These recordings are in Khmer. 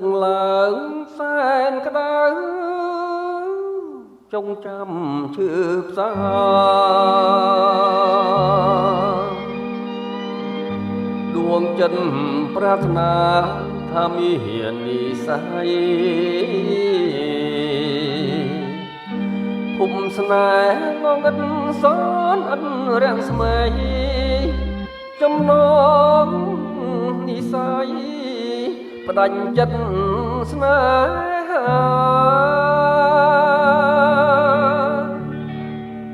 ឡើងសែនក្តៅចងចាំឈឺផ្សាដួងចិត្តប្រាថ្នាថាមាននិស័យភូមិស្នេហ៍ងងឹតសនអិនរាំងស្មីចំណងនិស័យផ្ដាច់ចិត្តស្នេហា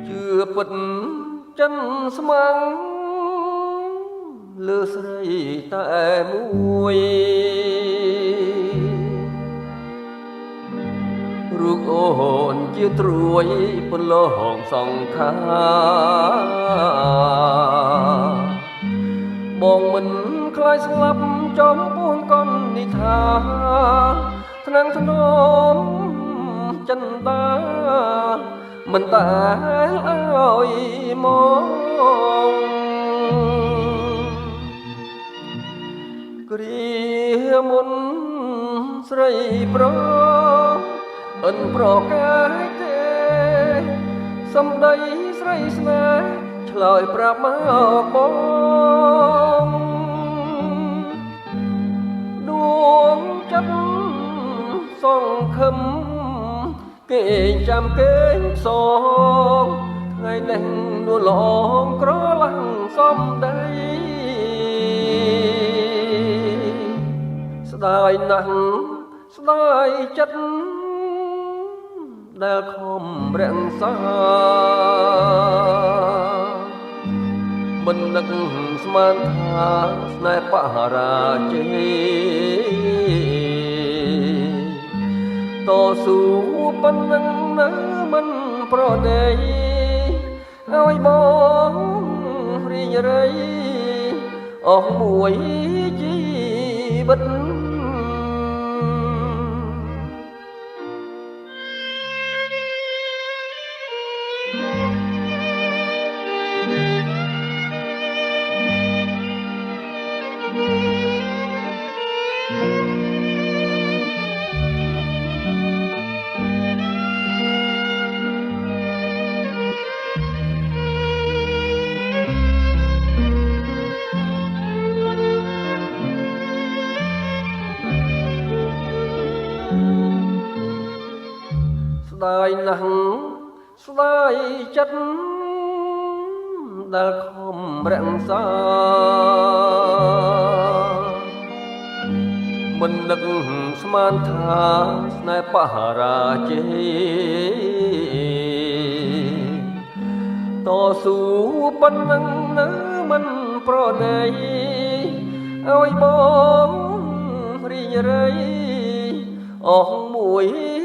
ជឿពិតចិនស្មាំងលើស្រីតែមួយរូបអូនជាត្រួយប្រឡងសង្ខាបងមិនខ្លាចស្លាប់ចំពោះកូននិថាថ្នាំងធ្នមចិនតាមិនតែឲ្យមកគ្រាមុនស្រីប្រុសអិនប្រកាយទេសំដីស្រីស្នេហ៍ឆ្លើយប្រាប់មកបងដួងចិត្តសង្ឃឹមគេចាំគេសងថ្ងៃនេះនួនឡងក្រឡាំងសំដីស្ដាយណាស់ស្ដាយចិត្តដែលខំរាំងសាមិននឹកស្មានថាស្នេហ៍បរាជ័យតស៊ូប៉ុណ្ណឹងនៅមិនប្រដេឲ្យបងរីងរៃអស់មួយជីវិតស្ដាយណាស់ស្ដាយចិត្តដែលខំរាំងសាមិននឹកស្មានថាស្នេហ៍បរាជ័យតស៊ូប៉ុណ្ណឹងនៅមិនប្រដេឲ្យបងរីងរៃអស់មួយ